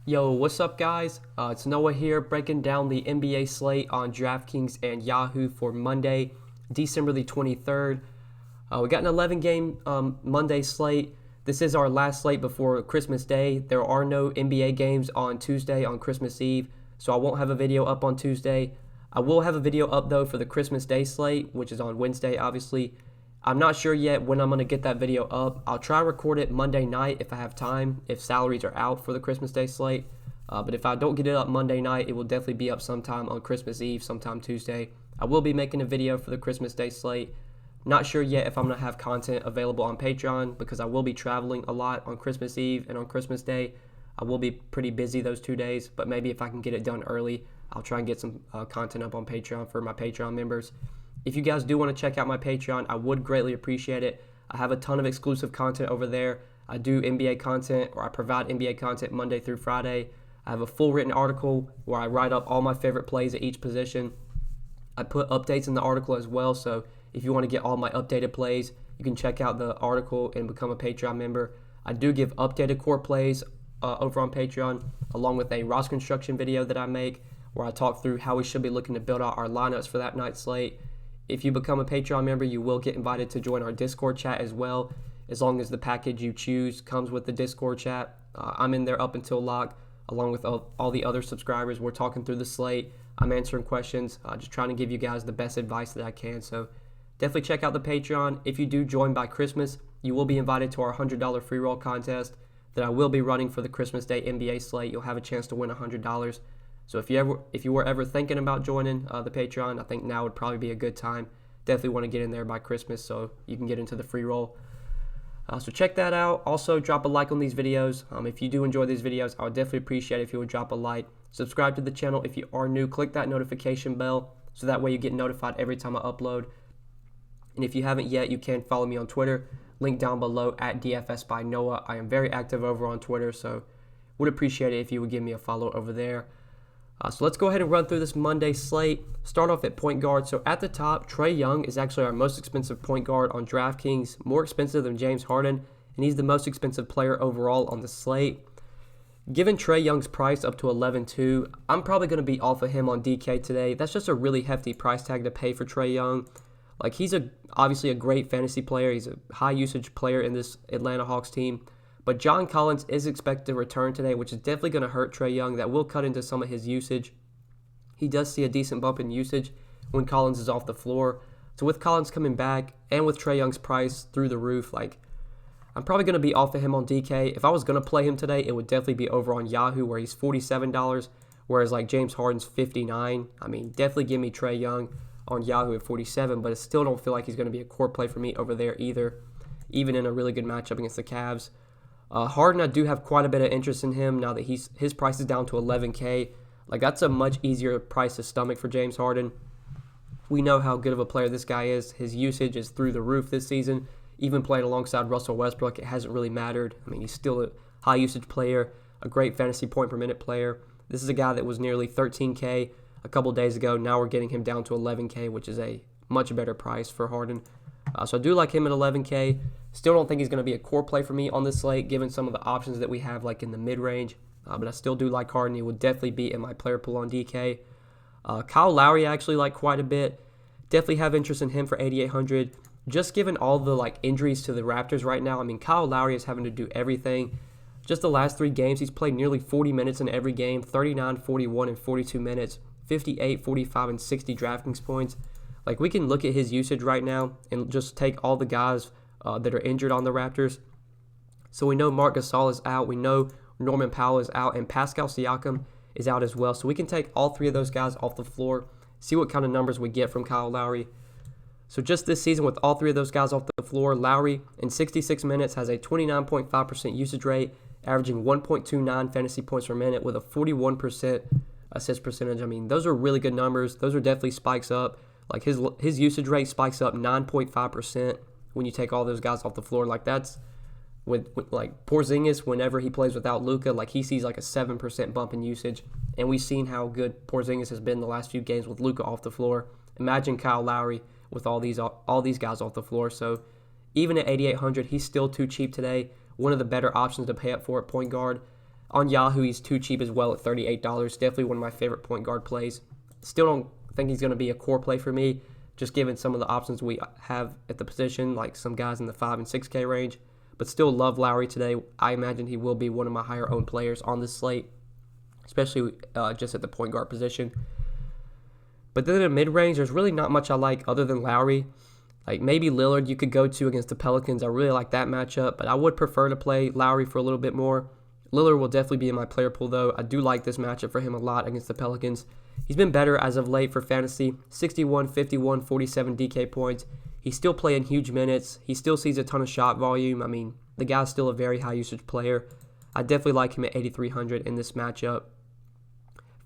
Yo, what's up, guys? It's Noah here, breaking down the NBA slate on Draftkings and Yahoo for Monday, December the 23rd. We got an 11-game Monday slate. This is our last slate before Christmas Day. There are no NBA games on Tuesday on Christmas Eve, so I won't have a video up on Tuesday. I will have a video up, though, for the Christmas Day slate, which is on Wednesday, obviously. I'm not sure yet when I'm going to get that video up. I'll try to record it Monday night if I have time, if salaries are out for the Christmas Day slate. But if I don't get it up Monday night, it will definitely be up sometime on Christmas Eve, sometime Tuesday. I will be making a video for the Christmas Day slate. Not sure yet if I'm going to have content available on Patreon because I will be traveling a lot on Christmas Eve and on Christmas Day. I will be pretty busy those 2 days, but maybe if I can get it done early, I'll try and get some content up on Patreon for my Patreon members. If you guys do want to check out my Patreon, I would greatly appreciate it. I have a ton of exclusive content over there. I do NBA content, or I provide NBA content Monday through Friday. I have a full written article where I write up all my favorite plays at each position. I put updates in the article as well, so if you want to get all my updated plays, you can check out the article and become a Patreon member. I do give updated core plays over on Patreon, along with a roster construction video that I make where I talk through how we should be looking to build out our lineups for that night's slate. If you become a Patreon member, you will get invited to join our Discord chat as well, as long as the package you choose comes with the Discord chat. I'm in there up until lock, along with all the other subscribers. We're talking through the slate. I'm answering questions, just trying to give you guys the best advice that I can. So definitely check out the Patreon. If you do join by Christmas, you will be invited to our $100 free roll contest that I will be running for the Christmas Day NBA slate. You'll have a chance to win $100. So if you were ever thinking about joining the Patreon, I think now would probably be a good time. Definitely want to get in there by Christmas so you can get into the free roll. So check that out. Also, drop a like on these videos. If you do enjoy these videos, I would definitely appreciate it if you would drop a like. Subscribe to the channel if you are new. Click that notification bell so that way you get notified every time I upload. And if you haven't yet, you can follow me on Twitter. Link down below at DFS by Noah. I am very active over on Twitter, so would appreciate it if you would give me a follow over there. So let's go ahead and run through this Monday slate. Start off at point guard. So at the top, Trae Young is actually our most expensive point guard on Draftkings, more expensive than James Harden, and he's the most expensive player overall on the slate. Given Trae Young's price up to 11.2, I'm probably going to be off of him on DK today. That's just a really hefty price tag to pay for Trae Young. Like, he's obviously a great fantasy player. He's a high usage player in this Atlanta Hawks team. But John Collins is expected to return today, which is definitely going to hurt Trae Young. That will cut into some of his usage. He does see a decent bump in usage when Collins is off the floor. So with Collins coming back and with Trae Young's price through the roof, I'm probably going to be off of him on DK. If I was going to play him today, it would definitely be over on Yahoo where he's $47, whereas James Harden's $59. I mean, definitely give me Trae Young on Yahoo at $47, but I still don't feel like he's going to be a core play for me over there either, even in a really good matchup against the Cavs. Harden, I do have quite a bit of interest in him now that his price is down to $11K. That's a much easier price to stomach for James Harden. We know how good of a player this guy is. His usage is through the roof this season. Even playing alongside Russell Westbrook, it hasn't really mattered. I mean, he's still a high usage player, a great fantasy point per minute player. This is a guy that was nearly $13K a couple days ago. Now we're getting him down to $11K, which is a much better price for Harden. So I do like him at $11K. Still don't think he's going to be a core play for me on this slate, given some of the options that we have in the mid-range. But I still do like Harden. He would definitely be in my player pool on DK. Kyle Lowry I actually like quite a bit. Definitely have interest in him for 8,800. Just given all the injuries to the Raptors right now, I mean, Kyle Lowry is having to do everything. Just the last 3 games, he's played nearly 40 minutes in every game, 39, 41, and 42 minutes, 58, 45, and 60 DraftKings points. We can look at his usage right now and just take all the guys that are injured on the Raptors. So we know Marc Gasol is out. We know Norman Powell is out. And Pascal Siakam is out as well. So we can take all 3 of those guys off the floor, see what kind of numbers we get from Kyle Lowry. So just this season with all 3 of those guys off the floor, Lowry in 66 minutes has a 29.5% usage rate, averaging 1.29 fantasy points per minute with a 41% assist percentage. I mean, those are really good numbers. Those are definitely spikes up. His usage rate spikes up 9.5% when you take all those guys off the floor. That's with Porzingis, whenever he plays without Luka, he sees a 7% bump in usage. And we've seen how good Porzingis has been the last few games with Luka off the floor. Imagine Kyle Lowry with all these guys off the floor. So even at 8,800, he's still too cheap today. One of the better options to pay up for at point guard. On Yahoo, he's too cheap as well at $38. Definitely one of my favorite point guard plays. Still don't think he's going to be a core play for me, just given some of the options we have at the position, like some guys in the 5 and 6K range. But still love Lowry today. I imagine he will be one of my higher owned players on this slate, especially just at the point guard position. But then in the mid-range, there's really not much I like other than Lowry. Like maybe Lillard you could go to against the Pelicans. I really like that matchup, but I would prefer to play Lowry for a little bit more. Lillard will definitely be in my player pool, though. I do like this matchup for him a lot against the Pelicans. He's been better as of late for fantasy. 61, 51, 47 DK points. He's still playing huge minutes. He still sees a ton of shot volume. I mean, the guy's still a very high usage player. I definitely like him at 8,300 in this matchup.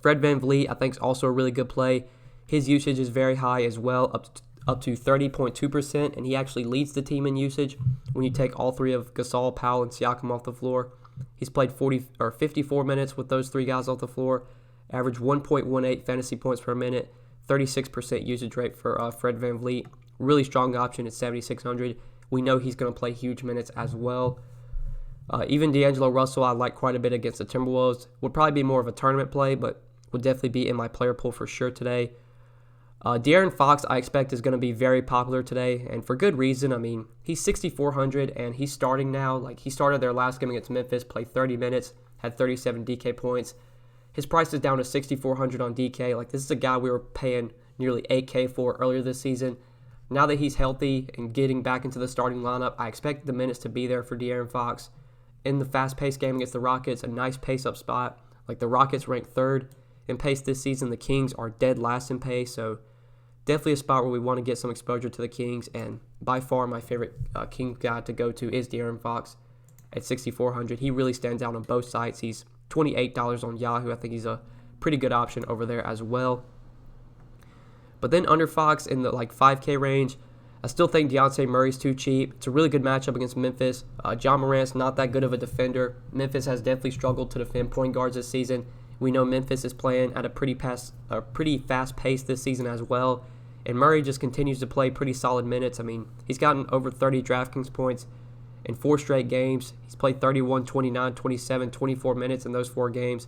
Fred VanVleet, I think, is also a really good play. His usage is very high as well, up to 30.2%, and he actually leads the team in usage when you take all three of Gasol, Powell, and Siakam off the floor. He's played 54 minutes with those three guys off the floor, average 1.18 fantasy points per minute, 36% usage rate for Fred VanVleet. Really strong option at 7,600. We know he's going to play huge minutes as well. Even D'Angelo Russell, I like quite a bit against the Timberwolves. Would probably be more of a tournament play, but would definitely be in my player pool for sure today. De'Aaron Fox, I expect, is going to be very popular today, and for good reason. I mean, he's 6,400, and he's starting now. Like, he started their last game against Memphis, played 30 minutes, had 37 DK points. His price is down to 6,400 on DK. Like, this is a guy we were paying nearly 8K for earlier this season. Now that he's healthy and getting back into the starting lineup, I expect the minutes to be there for De'Aaron Fox. In the fast-paced game against the Rockets, a nice pace-up spot. Like, the Rockets ranked 3rd in pace this season. The Kings are dead last in pace, so definitely a spot where we want to get some exposure to the Kings, and by far my favorite Kings guy to go to is De'Aaron Fox at 6,400. He really stands out on both sides. He's $28 on Yahoo. I think he's a pretty good option over there as well. But then under Fox in the 5K range, I still think Dejounte Murray's too cheap. It's a really good matchup against Memphis. John Morant's not that good of a defender. Memphis has definitely struggled to defend point guards this season. We know Memphis is playing at a pretty fast pace this season as well. And Murray just continues to play pretty solid minutes. I mean, he's gotten over 30 Draftkings points in 4 straight games. He's played 31, 29, 27, 24 minutes in those 4 games.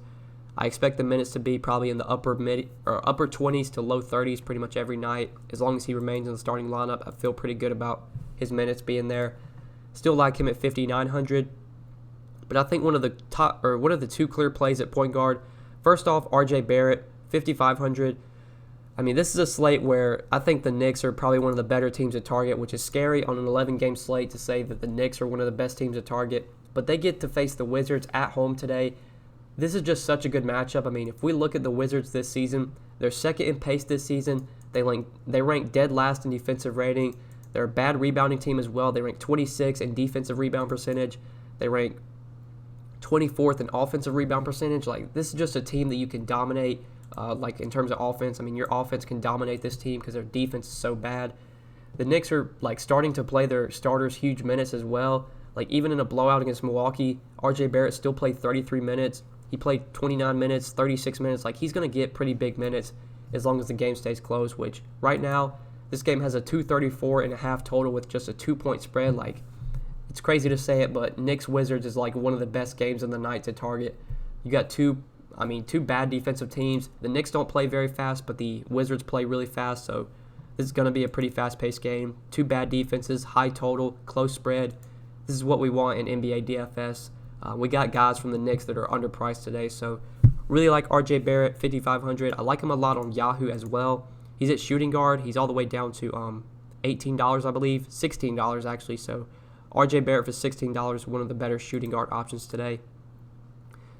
I expect the minutes to be probably in the upper 20s to low 30s pretty much every night. As long as he remains in the starting lineup, I feel pretty good about his minutes being there. Still like him at 5,900. But I think one of the 2 clear plays at point guard. First off, RJ Barrett, 5,500. I mean, this is a slate where I think the Knicks are probably one of the better teams to target, which is scary on an 11-game slate to say that the Knicks are one of the best teams to target. But they get to face the Wizards at home today. This is just such a good matchup. I mean, if we look at the Wizards this season, they're second in pace this season. They rank dead last in defensive rating. They're a bad rebounding team as well. They rank 26 in defensive rebound percentage. They rank 24th in offensive rebound percentage. Like, this is just a team that you can dominate. In terms of offense, I mean, your offense can dominate this team because their defense is so bad. The Knicks are starting to play their starters huge minutes as well. Like, even in a blowout against Milwaukee, RJ Barrett still played 33 minutes. He played 29 minutes, 36 minutes. Like, he's going to get pretty big minutes as long as the game stays close, which right now this game has a 234.5 total with just a 2-point spread. Like, it's crazy to say it, but Knicks Wizards is one of the best games of the night to target. You got two bad defensive teams. The Knicks don't play very fast, but the Wizards play really fast, so this is going to be a pretty fast-paced game. 2 bad defenses, high total, close spread. This is what we want in NBA DFS. We got guys from the Knicks that are underpriced today, so really like RJ Barrett, 5,500. I like him a lot on Yahoo as well. He's at shooting guard. He's all the way down to $18, I believe, $16 actually. So RJ Barrett for $16, one of the better shooting guard options today.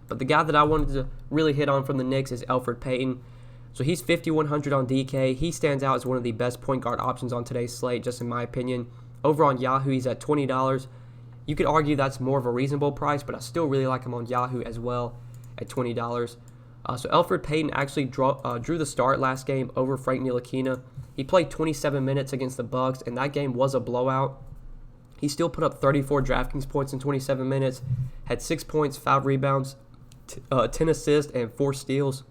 But the guy that I wanted to really hit on from the Knicks is Elfrid Payton. So he's 5,100 on DK. He stands out as one of the best point guard options on today's slate, just in my opinion. Over on Yahoo, he's at $20. You could argue that's more of a reasonable price, but I still really like him on Yahoo as well at $20. So Elfrid Payton actually drew the start last game over Frank Ntilikina. He played 27 minutes against the Bucks, and that game was a blowout. He still put up 34 DraftKings points in 27 minutes, had 6 points, 5 rebounds, 10 assists, and 4 steals.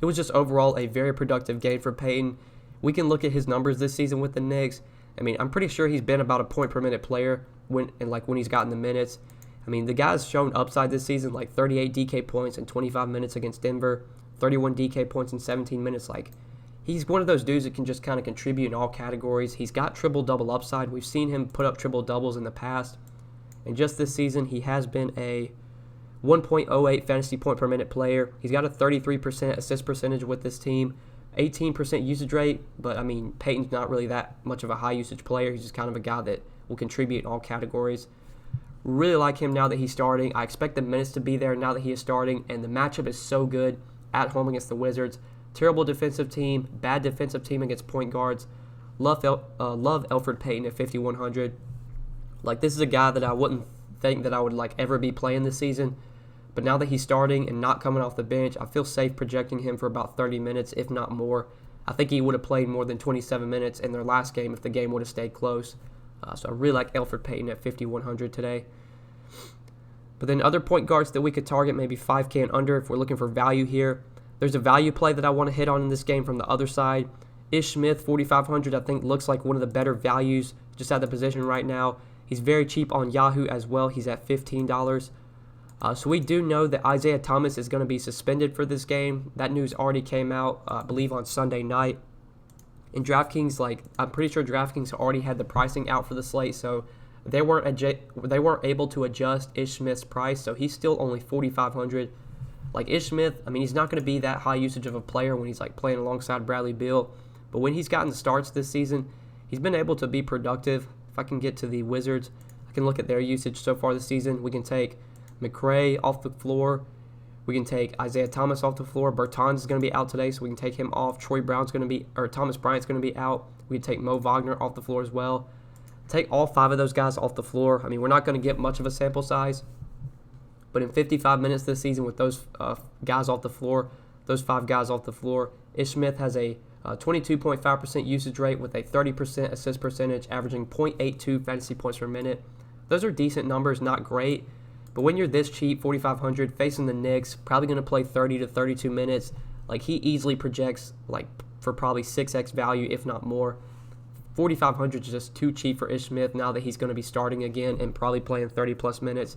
It was just overall a very productive game for Payton. We can look at his numbers this season with the Knicks. I mean, I'm pretty sure he's been about a point per minute player when he's gotten the minutes. I mean, the guy's shown upside this season, like 38 DK points in 25 minutes against Denver, 31 DK points in 17 minutes. Like, he's one of those dudes that can just kind of contribute in all categories. He's got triple-double upside. We've seen him put up triple-doubles in the past. And just this season, he has been a 1.08 fantasy point per minute player. He's got a 33% assist percentage with this team, 18% usage rate. But, I mean, Peyton's not really that much of a high-usage player. He's just kind of a guy that will contribute in all categories. Really like him now that he's starting. I expect the minutes to be there now that he is starting. And the matchup is so good at home against the Wizards. Terrible defensive team, bad defensive team against point guards. Love Elfrid Payton at 5,100. Like, this is a guy that I wouldn't think that I would like ever be playing this season. But now that he's starting and not coming off the bench, I feel safe projecting him for about 30 minutes, if not more. I think he would have played more than 27 minutes in their last game if the game would have stayed close. So I really like Elfrid Payton at 5,100 today. But then other point guards that we could target, maybe 5K and under if we're looking for value here. There's a value play that I want to hit on in this game from the other side. Ish Smith, 4,500, I think looks like one of the better values just at the position right now. He's very cheap on Yahoo as well. He's at $15. So we do know that Isaiah Thomas is going to be suspended for this game. That news already came out, I believe, on Sunday night. In DraftKings, I'm pretty sure DraftKings already had the pricing out for the slate, so they weren't able to adjust Ish Smith's price, so he's still only 4,500. Like, Ish Smith, I mean, he's not going to be that high usage of a player when he's playing alongside Bradley Beal, but when he's gotten starts this season, he's been able to be productive. If I can get to the Wizards, I can look at their usage so far this season. We can take McRae off the floor. We can take Isaiah Thomas off the floor. Bertans is going to be out today, so we can take him off. Thomas Bryant's going to be out. We can take Mo Wagner off the floor as well. Take all 5 of those guys off the floor. I mean, we're not going to get much of a sample size, but in 55 minutes this season with those guys off the floor, those 5 guys off the floor, Ish Smith has a 22.5% usage rate with a 30% assist percentage, averaging 0.82 fantasy points per minute. Those are decent numbers, not great. But when you're this cheap, 4,500, facing the Knicks, probably going to play 30 to 32 minutes, he easily projects for probably 6x value, if not more. 4,500 is just too cheap for Ish Smith now that he's going to be starting again and probably playing 30-plus minutes.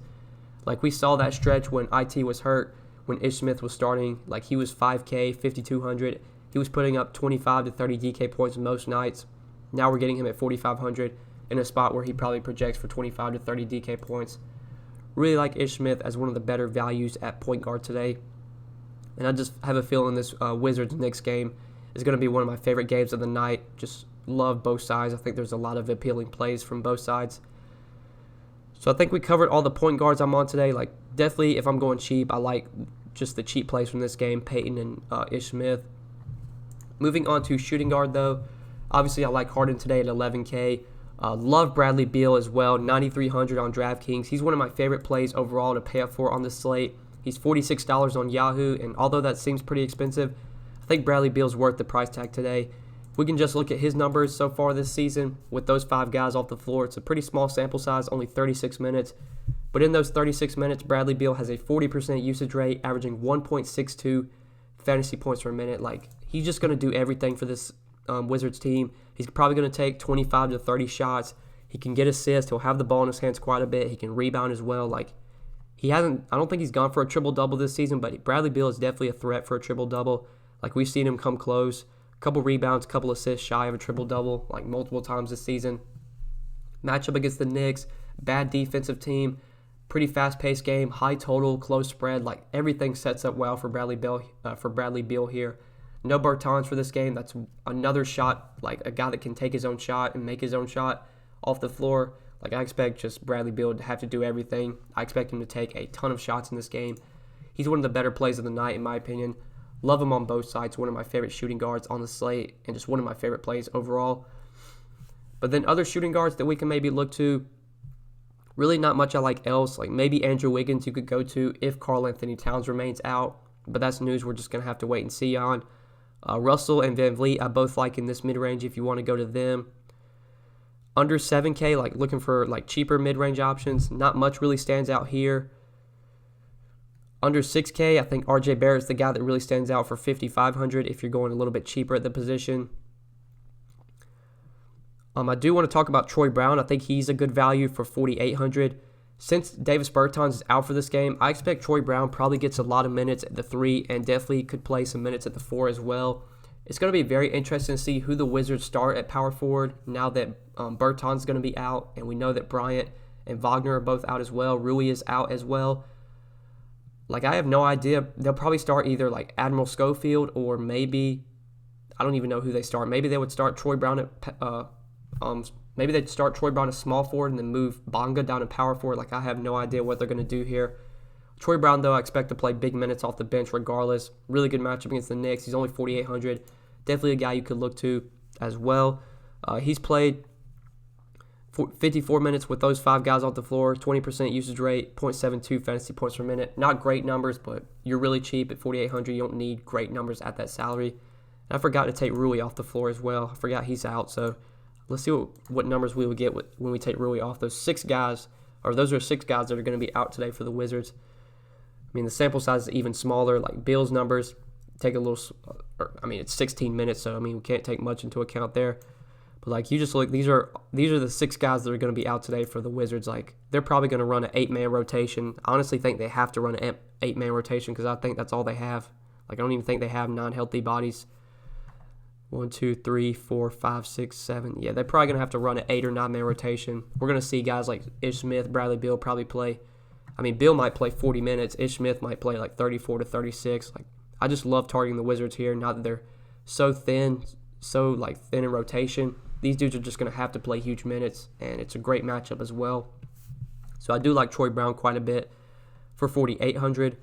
We saw that stretch when IT was hurt, when Ish Smith was starting. He was 5K, 5,200. He was putting up 25 to 30 DK points most nights. Now we're getting him at 4,500 in a spot where he probably projects for 25 to 30 DK points. Really like Ish Smith as one of the better values at point guard today. And I just have a feeling this Wizards-Knicks game is going to be one of my favorite games of the night. Just love both sides. I think there's a lot of appealing plays from both sides. So I think we covered all the point guards I'm on today. Definitely, if I'm going cheap, I like just the cheap plays from this game, Peyton and Ish Smith. Moving on to shooting guard, though. Obviously, I like Harden today at 11K. Love Bradley Beal as well, 9,300 on DraftKings. He's one of my favorite plays overall to pay up for on this slate. He's $46 on Yahoo, and although that seems pretty expensive, I think Bradley Beal's worth the price tag today. We can just look at his numbers so far this season with those 5 guys off the floor. It's a pretty small sample size, only 36 minutes. But in those 36 minutes, Bradley Beal has a 40% usage rate, averaging 1.62 fantasy points per minute. He's just going to do everything for this Wizards team. He's probably going to take 25 to 30 shots. He can get assists. He'll have the ball in his hands quite a bit. He can rebound as well. I don't think he's gone for a triple-double this season, but Bradley Beal is definitely a threat for a triple-double. We've seen him come close. A couple rebounds, a couple assists shy of a triple-double, multiple times this season. Matchup against the Knicks, bad defensive team, pretty fast-paced game, high total, close spread. Everything sets up well for Bradley Beal here. No Bertans for this game. That's another shot, a guy that can take his own shot and make his own shot off the floor. I expect just Bradley Beal to have to do everything. I expect him to take a ton of shots in this game. He's one of the better plays of the night, in my opinion. Love him on both sides. One of my favorite shooting guards on the slate and just one of my favorite plays overall. But then other shooting guards that we can maybe look to, really not much I like else. Maybe Andrew Wiggins you could go to if Karl Anthony Towns remains out. But that's news we're just going to have to wait and see on. Russell and Van Vliet, I both like in this mid-range if you want to go to them. Under 7K, looking for cheaper mid-range options. Not much really stands out here. Under 6K, I think RJ Barrett is the guy that really stands out for 5,500 if you're going a little bit cheaper at the position. I do want to talk about Troy Brown. I think he's a good value for 4,800. Since Davis Bertans is out for this game, I expect Troy Brown probably gets a lot of minutes at the 3 and definitely could play some minutes at the 4 as well. It's going to be very interesting to see who the Wizards start at power forward now that Bertans is going to be out, and we know that Bryant and Wagner are both out as well. Rui is out as well. Like, I have no idea. They'll probably start either like Admiral Schofield or maybe, I don't even know who they start. Maybe they would start Troy Brown at maybe they'd start Troy Brown as small forward and then move Bonga down to power forward. Like, I have no idea what they're going to do here. Troy Brown, though, I expect to play big minutes off the bench regardless. Really good matchup against the Knicks. He's only 4,800. Definitely a guy you could look to as well. He's played 54 minutes with those 5 guys off the floor, 20% usage rate, 0.72 fantasy points per minute. Not great numbers, but you're really cheap at 4,800. You don't need great numbers at that salary. And I forgot to take Rui off the floor as well. I forgot he's out, so let's see what numbers we would get when we take Rui off. Those 6 guys, or those are 6 guys that are going to be out today for the Wizards. I mean, the sample size is even smaller. Like Beal's numbers, take a little, it's 16 minutes, so we can't take much into account there. But like, you just look, these are the 6 guys that are going to be out today for the Wizards. Like, they're probably going to run an 8-man rotation. I honestly think they have to run an 8-man rotation because I think that's all they have. Like, I don't even think they have non-healthy bodies. 1, 2, 3, 4, 5, 6, 7. Yeah, they're probably going to have to run an 8 or 9-man rotation. We're going to see guys like Ish Smith, Bradley Beal probably play. Beal might play 40 minutes. Ish Smith might play like 34 to 36. Like, I just love targeting the Wizards here. Now that they're so thin in rotation, these dudes are just going to have to play huge minutes, and it's a great matchup as well. So I do like Troy Brown quite a bit for 4,800.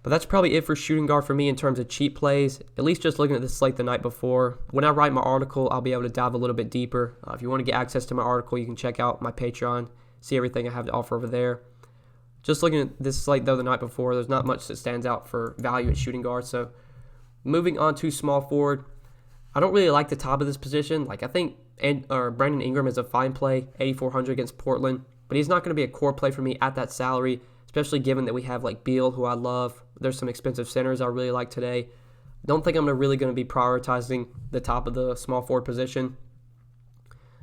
But that's probably it for shooting guard for me in terms of cheap plays, at least just looking at the slate the night before. When I write my article, I'll be able to dive a little bit deeper. If you want to get access to my article, you can check out my Patreon, see everything I have to offer over there. Just looking at this slate, though, the night before, there's not much that stands out for value at shooting guard. So moving on to small forward, I don't really like the top of this position. Like, I think Brandon Ingram is a fine play, 8,400 against Portland, but he's not going to be a core play for me at that salary, especially given that we have like Beal, who I love. There's some expensive centers I really like today. Don't think I'm really going to be prioritizing the top of the small forward position.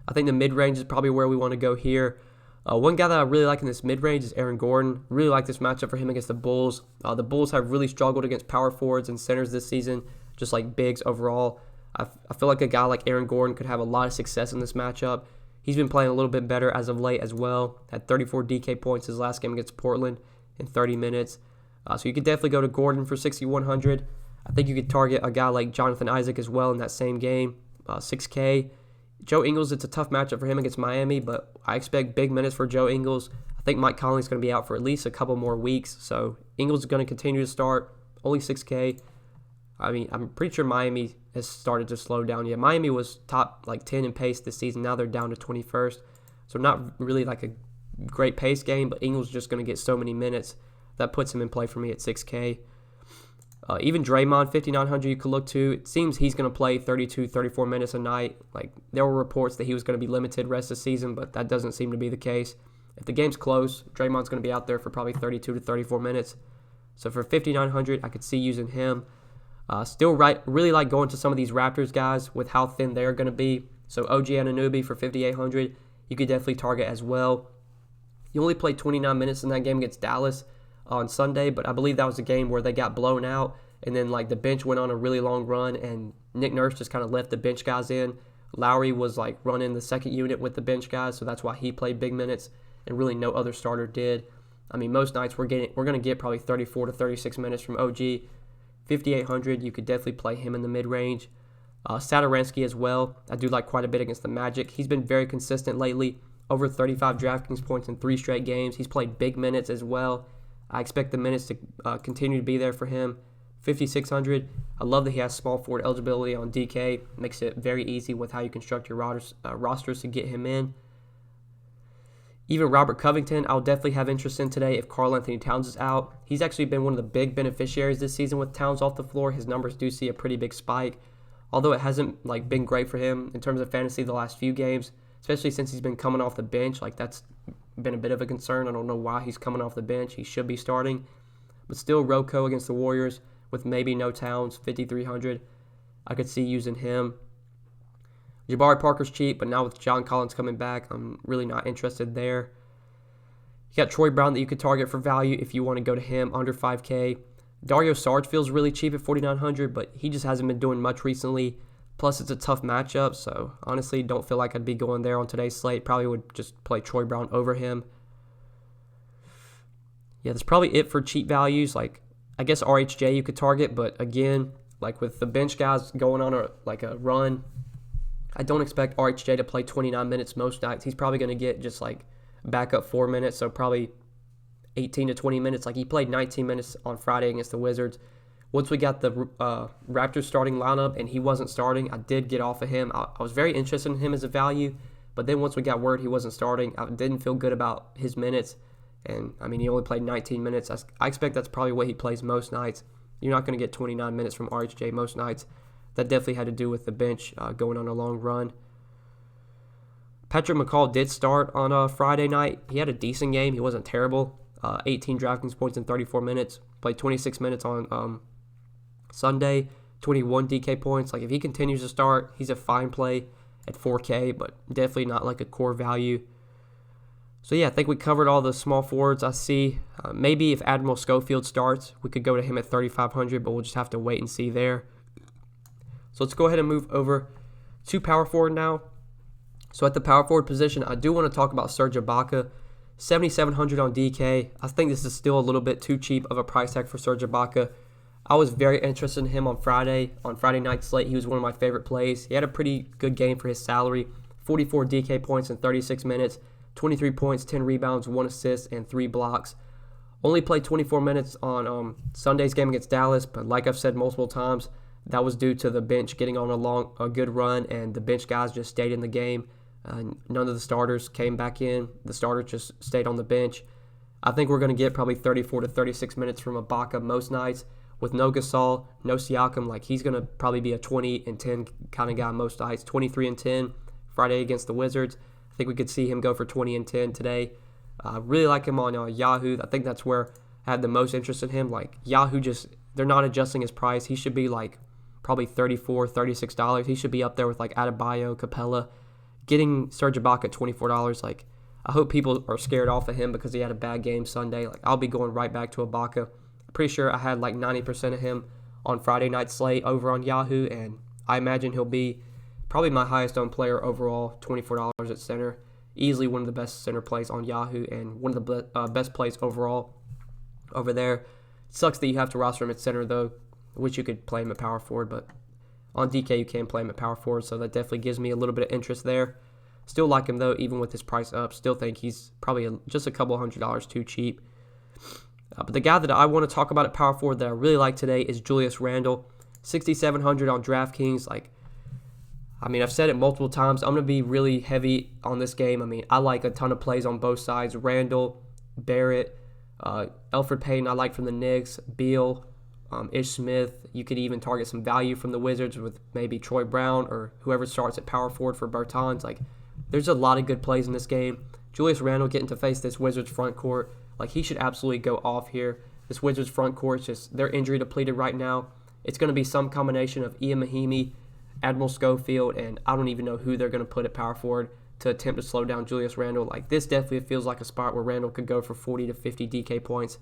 I think the mid-range is probably where we want to go here. One guy that I really like in this mid-range is Aaron Gordon. Really like this matchup for him against the Bulls. The Bulls have really struggled against power forwards and centers this season, just like bigs overall. I feel like a guy like Aaron Gordon could have a lot of success in this matchup. He's been playing a little bit better as of late as well. Had 34 DK points his last game against Portland in 30 minutes. So you could definitely go to Gordon for 6,100. I think you could target a guy like Jonathan Isaac as well in that same game, 6K. Joe Ingles, it's a tough matchup for him against Miami, but I expect big minutes for Joe Ingles. I think Mike Conley's going to be out for at least a couple more weeks, so Ingles is going to continue to start, only 6K. I'm pretty sure Miami has started to slow down. Yeah, Miami was top 10 in pace this season. Now they're down to 21st, so not really like a great pace game, but Ingles is just going to get so many minutes. That puts him in play for me at 6K. Even Draymond, 5,900 you could look to. It seems he's going to play 32, 34 minutes a night. Like, there were reports that he was going to be limited rest of the season, but that doesn't seem to be the case. If the game's close, Draymond's going to be out there for probably 32 to 34 minutes. So for 5,900, I could see using him. Really like going to some of these Raptors guys with how thin they're going to be. So OG Anunoby for 5,800, you could definitely target as well. He only played 29 minutes in that game against Dallas on Sunday, but I believe that was a game where they got blown out, and then the bench went on a really long run, and Nick Nurse just kind of left the bench guys in. Lowry was running the second unit with the bench guys, so that's why he played big minutes, and really no other starter did. Most nights we're going to get probably 34 to 36 minutes from OG. 5,800, you could definitely play him in the mid-range. Satoransky as well, I do like quite a bit against the Magic. He's been very consistent lately, over 35 Draftkings points in 3 straight games. He's played big minutes as well. I expect the minutes to continue to be there for him. 5,600. I love that he has small forward eligibility on DK. Makes it very easy with how you construct your rosters to get him in. Even Robert Covington, I'll definitely have interest in today if Karl Anthony Towns is out. He's actually been one of the big beneficiaries this season with Towns off the floor. His numbers do see a pretty big spike, although it hasn't been great for him in terms of fantasy the last few games, especially since he's been coming off the bench. That's been a bit of a concern. I don't know why he's coming off the bench. He should be starting. But still, Rocco against the Warriors with maybe no Towns, 5,300. I could see using him. Jabari Parker's cheap, but now with John Collins coming back, I'm really not interested there. You got Troy Brown that you could target for value if you want to go to him under 5K. Dario Saric feels really cheap at 4,900, but he just hasn't been doing much recently. Plus, it's a tough matchup, so honestly, don't feel like I'd be going there on today's slate. Probably would just play Troy Brown over him. Yeah, that's probably it for cheap values. Like, I guess RHJ you could target, but again, like with the bench guys going on a run, I don't expect RHJ to play 29 minutes most nights. He's probably going to get just like back up 4 minutes, so probably 18 to 20 minutes. Like he played 19 minutes on Friday against the Wizards. Once we got the Raptors starting lineup and he wasn't starting, I did get off of him. I was very interested in him as a value, but then once we got word he wasn't starting, I didn't feel good about his minutes. And, I mean, he only played 19 minutes. I expect that's probably what he plays most nights. You're not going to get 29 minutes from RHJ most nights. That definitely had to do with the bench going on a long run. Patrick McCall did start on Friday night. He had a decent game. He wasn't terrible. 18 Draftkings points in 34 minutes. Played 26 minutes on Sunday. 21 DK points. Like, if he continues to start, he's a fine play at 4K, but definitely not like a core value. So, yeah, I think we covered all the small forwards I see. Maybe if Admiral Schofield starts, we could go to him at 3,500, but we'll just have to wait and see there. So let's go ahead and move over to power forward now. So at the power forward position, I do want to talk about Serge Ibaka. 7,700 on DK. I think this is still a little bit too cheap of a price tag for Serge Ibaka. I was very interested in him on Friday night slate. He was one of my favorite plays. He had a pretty good game for his salary. 44 DK points in 36 minutes, 23 points, 10 rebounds, 1 assist, and 3 blocks. Only played 24 minutes on Sunday's game against Dallas, but like I've said multiple times, that was due to the bench getting on a good run, and the bench guys just stayed in the game. None of the starters came back in. The starters just stayed on the bench. I think we're going to get probably 34 to 36 minutes from Ibaka most nights. With no Gasol, no Siakam, like he's going to probably be a 20 and 10 kind of guy most nights. 23 and 10 Friday against the Wizards. I think we could see him go for 20 and 10 today. I really like him on Yahoo. I think that's where I had the most interest in him. Like Yahoo they're not adjusting his price. He should be like probably $34, $36. He should be up there with like Adebayo, Capella. Getting Serge Ibaka at $24, like I hope people are scared off of him because he had a bad game Sunday. Like I'll be going right back to Ibaka. Pretty sure I had like 90% of him on Friday night slate over on Yahoo, and I imagine he'll be probably my highest owned player overall, $24 at center. Easily one of the best center plays on Yahoo and one of the best plays overall over there. It sucks that you have to roster him at center though. I wish you could play him at power forward, but on DK you can play him at power forward, so that definitely gives me a little bit of interest there. Still like him though, even with his price up. Still think he's probably just a couple $100 too cheap. But the guy that I want to talk about at power forward that I really like today is Julius Randle. 6,700 on Draftkings. I've said it multiple times. I'm going to be really heavy on this game. I like a ton of plays on both sides. Randle, Barrett, Elfrid Payton I like from the Knicks, Beal, Ish Smith. You could even target some value from the Wizards with maybe Troy Brown or whoever starts at power forward for Bertans. There's a lot of good plays in this game. Julius Randle getting to face this Wizards front court. He should absolutely go off here. This Wizards front court, they're injury depleted right now. It's going to be some combination of Ian Mahimi, Admiral Schofield, and I don't even know who they're going to put at power forward to attempt to slow down Julius Randle. This definitely feels like a spot where Randle could go for 40 to 50 DK points.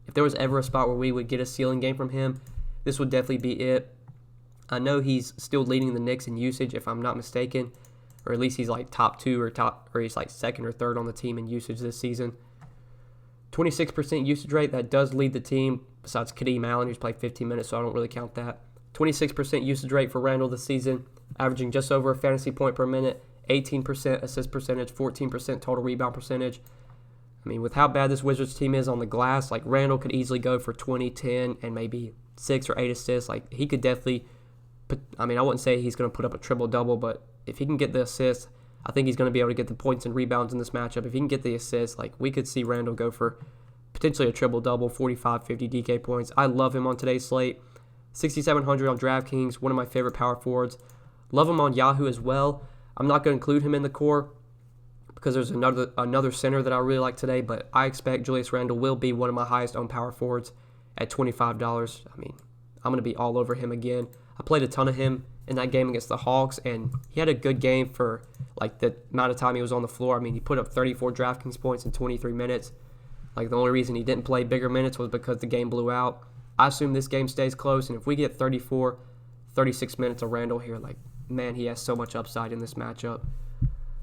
If there was ever a spot where we would get a ceiling game from him, this would definitely be it. I know he's still leading the Knicks in usage, if I'm not mistaken, or at least he's top 2 or he's second or third on the team in usage this season. 26% usage rate, that does lead the team, besides Kadeem Allen, who's played 15 minutes, so I don't really count that. 26% usage rate for Randle this season, averaging just over a fantasy point per minute, 18% assist percentage, 14% total rebound percentage. With how bad this Wizards team is on the glass, Randle could easily go for 20, 10, and maybe 6 or 8 assists. He could definitely I wouldn't say he's going to put up a triple-double, but if he can get the assists, I think he's going to be able to get the points and rebounds in this matchup. If he can get the assists, we could see Randle go for potentially a triple-double, 45, 50 DK points. I love him on today's slate. 6,700 on Draftkings, one of my favorite power forwards. Love him on Yahoo as well. I'm not going to include him in the core because there's another center that I really like today, but I expect Julius Randle will be one of my highest owned power forwards at $25. I'm going to be all over him again. I played a ton of him in that game against the Hawks, and he had a good game for the amount of time he was on the floor. He put up 34 Draftkings points in 23 minutes. Like, the only reason he didn't play bigger minutes was because the game blew out. I assume this game stays close, and if we get 34, 36 minutes of Randall here, like, man, he has so much upside in this matchup.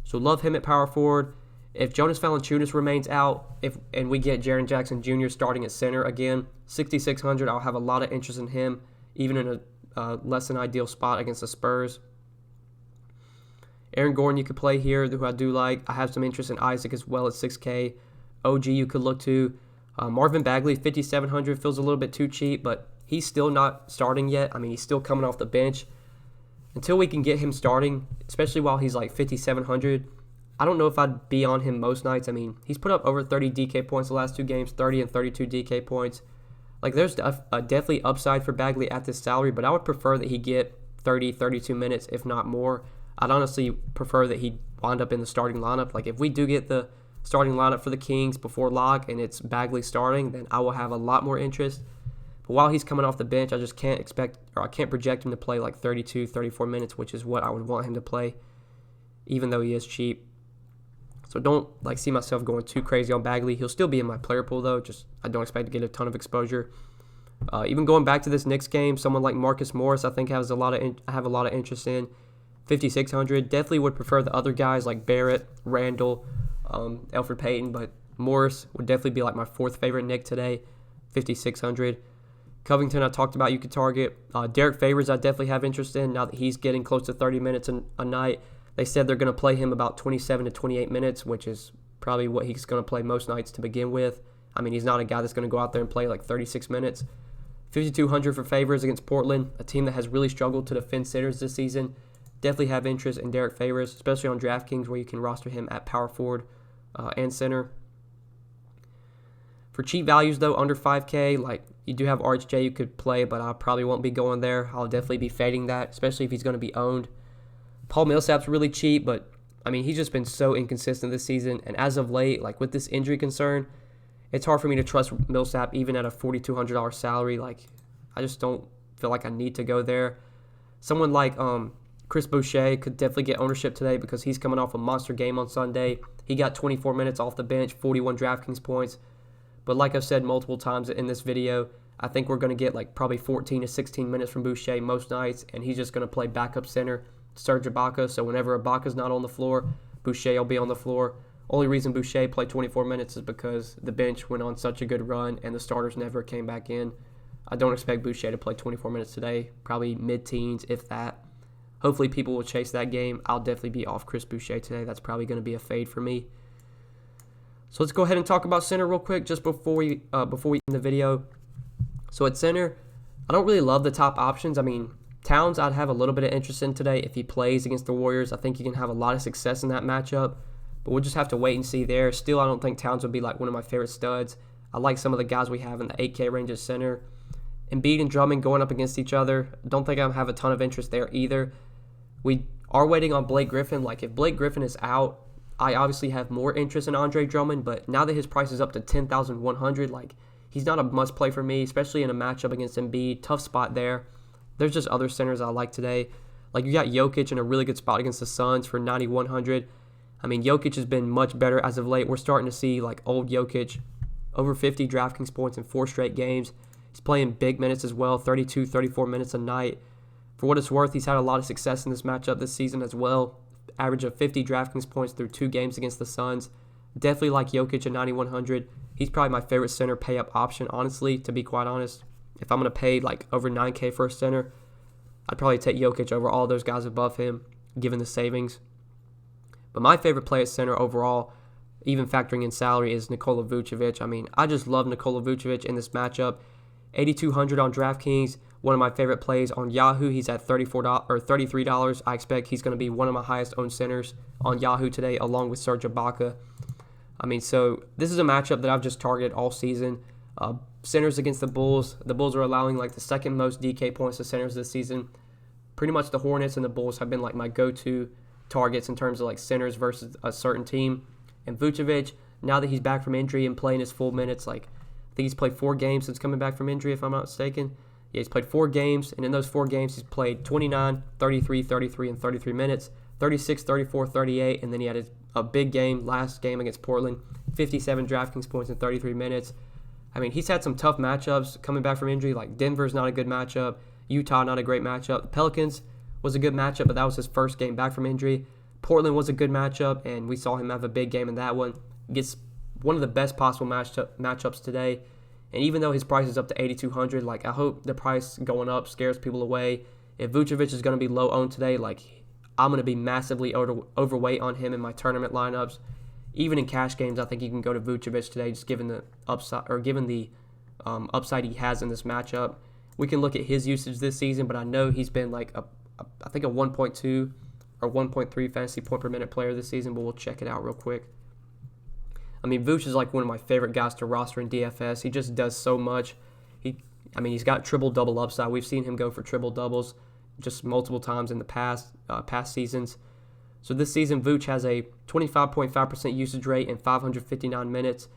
So love him at power forward. If Jonas Valanciunas remains out, and we get Jaren Jackson Jr. starting at center again, 6,600, I'll have a lot of interest in him, even in a less than ideal spot against the Spurs. Aaron Gordon you could play here, who I do like. I have some interest in Isaac as well at 6K. OG you could look to. Marvin Bagley, 5,700, feels a little bit too cheap, but he's still not starting yet. I mean, he's still coming off the bench. Until we can get him starting, especially while he's like 5,700, I don't know if I'd be on him most nights. I mean, he's put up over 30 DK points the last two games, 30 and 32 DK points. Like, there's definitely upside for Bagley at this salary, but I would prefer that he get 30, 32 minutes, if not more. I'd honestly prefer that he wind up in the starting lineup. Like, if we do get the starting lineup for the Kings before lock and it's Bagley starting, then I will have a lot more interest. But while he's coming off the bench, I just can't project him to play like 32, 34 minutes, which is what I would want him to play, even though he is cheap. So don't see myself going too crazy on Bagley. He'll still be in my player pool though. Just I don't expect to get a ton of exposure. Even going back to this Knicks game, someone like Marcus Morris, I think I have a lot of interest in. 5,600. Definitely would prefer the other guys like Barrett, Randall, Elfrid Payton, but Morris would definitely be like my fourth favorite Knick today. 5,600. Covington I talked about you could target. Derek Favors I definitely have interest in now that he's getting close to 30 minutes a night. They said they're going to play him about 27 to 28 minutes, which is probably what he's going to play most nights to begin with. I mean, he's not a guy that's going to go out there and play like 36 minutes. 5,200 for Favors against Portland, a team that has really struggled to defend centers this season. Definitely have interest in Derek Favors, especially on Draftkings where you can roster him at power forward and center. For cheap values, though, under 5K, like you do have RHJ you could play, but I probably won't be going there. I'll definitely be fading that, especially if he's going to be owned. Paul Millsap's really cheap, but, I mean, he's just been so inconsistent this season. And as of late, like with this injury concern, it's hard for me to trust Millsap even at a $4,200 salary. Like, I just don't feel like I need to go there. Someone like Chris Boucher could definitely get ownership today because he's coming off a monster game on Sunday. He got 24 minutes off the bench, 41 DraftKings points. But like I've said multiple times in this video, I think we're going to get like probably 14 to 16 minutes from Boucher most nights, and he's just going to play backup center, Serge Ibaka. So whenever Ibaka's not on the floor, Boucher will be on the floor. Only reason Boucher played 24 minutes is because the bench went on such a good run and the starters never came back in. I don't expect Boucher to play 24 minutes today, probably mid-teens, if that. Hopefully people will chase that game. I'll definitely be off Chris Boucher today. That's probably going to be a fade for me. So let's go ahead and talk about center real quick just before we end the video. So at center, I don't really love the top options. I mean, Towns I'd have a little bit of interest in today if he plays against the Warriors. I think he can have a lot of success in that matchup, but we'll just have to wait and see there. Still, I don't think Towns would be like one of my favorite studs. I like some of the guys we have in the 8K range at center. Embiid and Drummond going up against each other. Don't think I have a ton of interest there either. We are waiting on Blake Griffin. Like, if Blake Griffin is out, I obviously have more interest in Andre Drummond, but now that his price is up to $10,100, like, he's not a must-play for me, especially in a matchup against Embiid. Tough spot there. There's just other centers I like today. Like, you got Jokic in a really good spot against the Suns for $9,100. I mean, Jokic has been much better as of late. We're starting to see, like, old Jokic, over 50 DraftKings points in 4 straight games. He's playing big minutes as well, 32, 34 minutes a night. For what it's worth, he's had a lot of success in this matchup this season as well. Average of 50 DraftKings points through 2 games against the Suns. Definitely like Jokic at $9,100. He's probably my favorite center pay-up option, honestly, to be quite honest. If I'm going to pay like over $9K for a center, I'd probably take Jokic over all those guys above him, given the savings. But my favorite play at center overall, even factoring in salary, is Nikola Vucevic. I mean, I just love Nikola Vucevic in this matchup. $8,200 on DraftKings. One of my favorite plays on Yahoo. He's at $33. I expect he's going to be one of my highest owned centers on Yahoo today, along with Serge Ibaka. I mean, so this is a matchup that I've just targeted all season. Centers against the Bulls. The Bulls are allowing like the second most DK points to centers this season. Pretty much the Hornets and the Bulls have been like my go-to targets in terms of like centers versus a certain team. And Vucevic, now that he's back from injury and playing his full minutes, like I think he's played 4 games since coming back from injury, if I'm not mistaken. Yeah, he's played 4 games, and in those 4 games, he's played 29, 33, 33, and 33 minutes, 36, 34, 38, and then he had a big game last game against Portland. 57 DraftKings points in 33 minutes. I mean, he's had some tough matchups coming back from injury. Like Denver's not a good matchup. Utah, not a great matchup. The Pelicans was a good matchup, but that was his first game back from injury. Portland was a good matchup, and we saw him have a big game in that one. Gets one of the best possible matchups today. And even though his price is up to 8,200, like I hope the price going up scares people away. If Vucevic is going to be low owned today, like I'm going to be massively overweight on him in my tournament lineups. Even in cash games, I think you can go to Vucevic today, just given the upside upside he has in this matchup. We can look at his usage this season, but I know he's been like I think a 1.2 or 1.3 fantasy point per minute player this season, but we'll check it out real quick. I mean, Vooch is like one of my favorite guys to roster in DFS. He just does so much. He's got triple-double upside. We've seen him go for triple-doubles just multiple times in the past seasons. So this season, Vooch has a 25.5% usage rate in 559 minutes,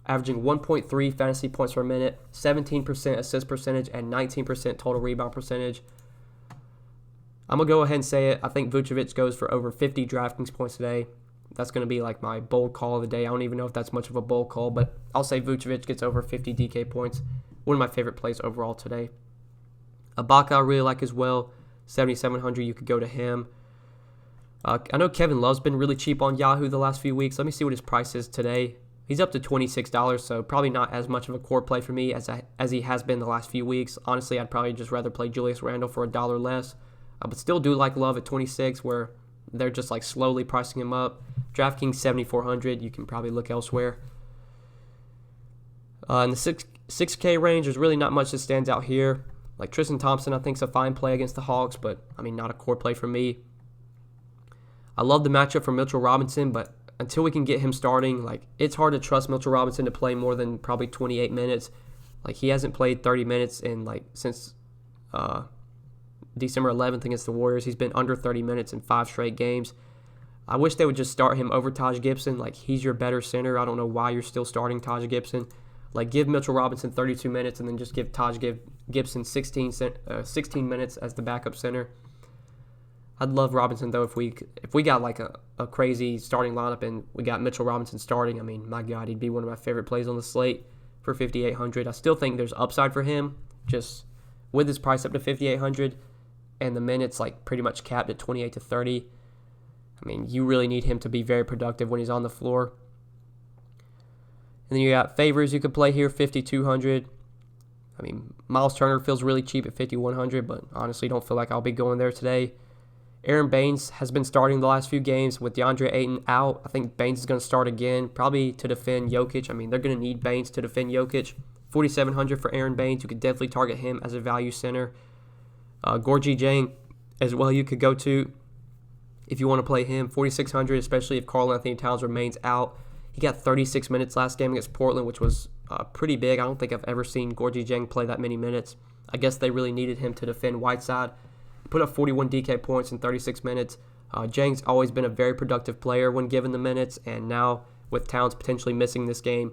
averaging 1.3 fantasy points per minute, 17% assist percentage, and 19% total rebound percentage. I'm going to go ahead and say it. I think Vucevic goes for over 50 DraftKings points today. That's going to be like my bold call of the day. I don't even know if that's much of a bold call, but I'll say Vucevic gets over 50 DK points. One of my favorite plays overall today. Ibaka I really like as well. 7,700, you could go to him. I know Kevin Love's been really cheap on Yahoo the last few weeks. Let me see what his price is today. He's up to $26, so probably not as much of a core play for me as he has been the last few weeks. Honestly, I'd probably just rather play Julius Randle for $1 less. But still do like Love at 26, where they're just like slowly pricing him up. DraftKings 7,400. You can probably look elsewhere. In the 6K range, there's really not much that stands out here. Like Tristan Thompson, I think is a fine play against the Hawks, but I mean, not a core play for me. I love the matchup for Mitchell Robinson, but until we can get him starting, like it's hard to trust Mitchell Robinson to play more than probably 28 minutes. Like he hasn't played 30 minutes in since December 11th against the Warriors. He's been under 30 minutes in 5 straight games. I wish they would just start him over Taj Gibson. Like, he's your better center. I don't know why you're still starting Taj Gibson. Like, give Mitchell Robinson 32 minutes and then just give Taj Gibson 16 minutes as the backup center. I'd love Robinson, though, if we got like a crazy starting lineup and we got Mitchell Robinson starting. I mean, my God, he'd be one of my favorite plays on the slate for 5,800. I still think there's upside for him, just with his price up to 5,800 and the minutes like pretty much capped at 28 to 30. I mean, you really need him to be very productive when he's on the floor. And then you got Favors you could play here, 5,200. I mean, Miles Turner feels really cheap at 5,100, but honestly don't feel like I'll be going there today. Aaron Baines has been starting the last few games with DeAndre Ayton out. I think Baines is going to start again, probably to defend Jokic. I mean, they're going to need Baines to defend Jokic. 4,700 for Aaron Baines. You could definitely target him as a value center. Gorgie Jang as well you could go to if you want to play him. 4,600, especially if Karl Anthony Towns remains out. He got 36 minutes last game against Portland, which was pretty big. I don't think I've ever seen Gorgie Jang play that many minutes. I guess they really needed him to defend Whiteside. Put up 41 DK points in 36 minutes. Jang's always been a very productive player when given the minutes, and now with Towns potentially missing this game,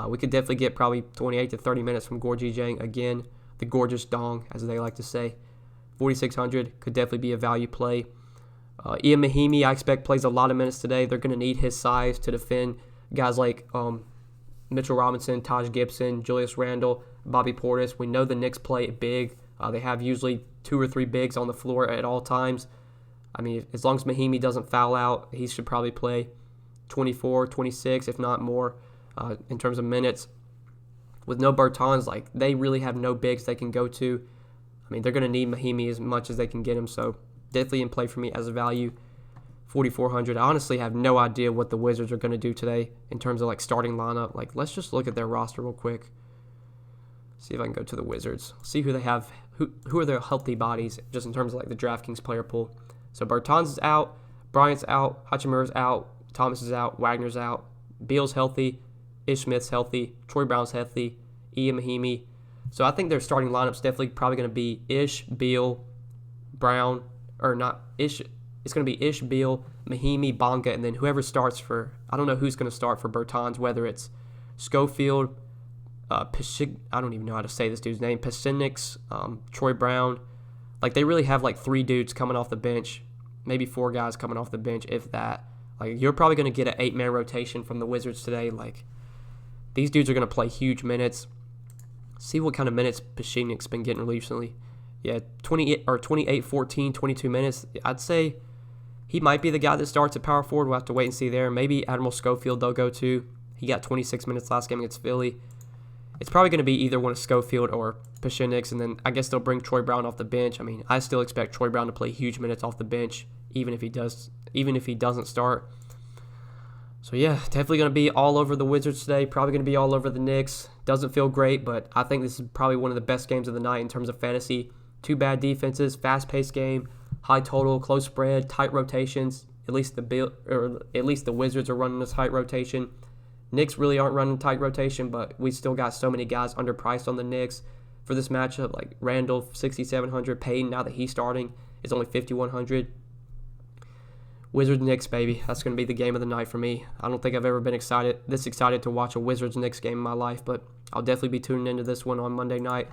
we could definitely get probably 28 to 30 minutes from Gorgie Jang again. The gorgeous dong, as they like to say. 4,600 could definitely be a value play. Ian Mahinmi, I expect, plays a lot of minutes today. They're going to need his size to defend guys like Mitchell Robinson, Taj Gibson, Julius Randle, Bobby Portis. We know the Knicks play big. They have usually 2 or 3 bigs on the floor at all times. I mean, as long as Mahinmi doesn't foul out, he should probably play 24, 26, if not more, in terms of minutes. With no Bertans, like, they really have no bigs they can go to. I mean, they're going to need Mahinmi as much as they can get him, so definitely in play for me as a value. 4,400. I honestly have no idea what the Wizards are going to do today in terms of, like, starting lineup. Like, let's just look at their roster real quick. See if I can go to the Wizards. See who they have, who are their healthy bodies, just in terms of, like, the DraftKings player pool. So Bertans is out, Bryant's out, Hachimura's out, Thomas is out, Wagner's out, Beal's healthy, Ish Smith's healthy, Troy Brown's healthy, Ian Mahinmi. So I think their starting lineup's definitely probably going to be Ish, Beal, Brown, or not Ish. It's going to be Ish, Beal, Mahinmi, Bonga, and then whoever starts for, I don't know who's going to start for Bertans, whether it's Schofield, I don't even know how to say this dude's name, Pacinix, Troy Brown. Like, they really have like 3 dudes coming off the bench, maybe 4 guys coming off the bench, if that. Like, you're probably going to get an 8-man rotation from the Wizards today. Like, these dudes are going to play huge minutes. See what kind of minutes Pashignic's been getting recently. Yeah, 28, 14, 22 minutes. I'd say he might be the guy that starts at power forward. We'll have to wait and see there. Maybe Admiral Schofield they'll go to. He got 26 minutes last game against Philly. It's probably going to be either one of Schofield or Pashignic's, and then I guess they'll bring Troy Brown off the bench. I mean, I still expect Troy Brown to play huge minutes off the bench, even if he doesn't start. So yeah, definitely going to be all over the Wizards today. Probably going to be all over the Knicks. Doesn't feel great, but I think this is probably one of the best games of the night in terms of fantasy. Two bad defenses, fast-paced game, high total, close spread, tight rotations. At least the Wizards are running this tight rotation. Knicks really aren't running tight rotation, but we still got so many guys underpriced on the Knicks for this matchup. Like Randall, 6,700. Payton, now that he's starting, is only 5,100. Wizards Knicks, baby. That's going to be the game of the night for me. I don't think I've ever been this excited to watch a Wizards Knicks game in my life, but I'll definitely be tuning into this one on Monday night.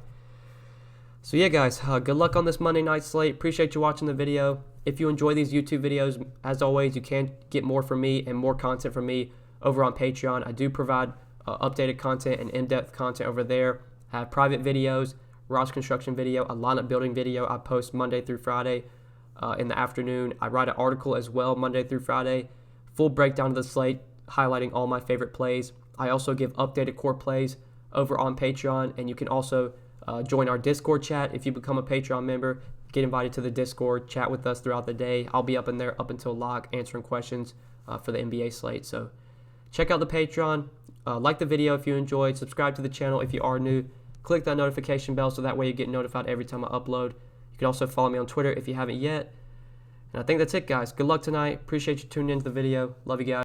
So yeah, guys, good luck on this Monday night slate. Appreciate you watching the video. If you enjoy these YouTube videos, as always, you can get more from me and more content from me over on Patreon. I do provide updated content and in-depth content over there. I have private videos, roster construction video, a lineup building video I post Monday through Friday in the afternoon. I write an article as well Monday through Friday, full breakdown of the slate, highlighting all my favorite plays. I also give updated core plays over on Patreon, and you can also join our Discord chat. If you become a Patreon member, get invited to the Discord, chat with us throughout the day. I'll be up in there up until lock answering questions for the NBA slate. So check out the Patreon. Like the video if you enjoyed. Subscribe to the channel if you are new. Click that notification bell so that way you get notified every time I upload. You can also follow me on Twitter if you haven't yet. And I think that's it, guys. Good luck tonight. Appreciate you tuning into the video. Love you guys.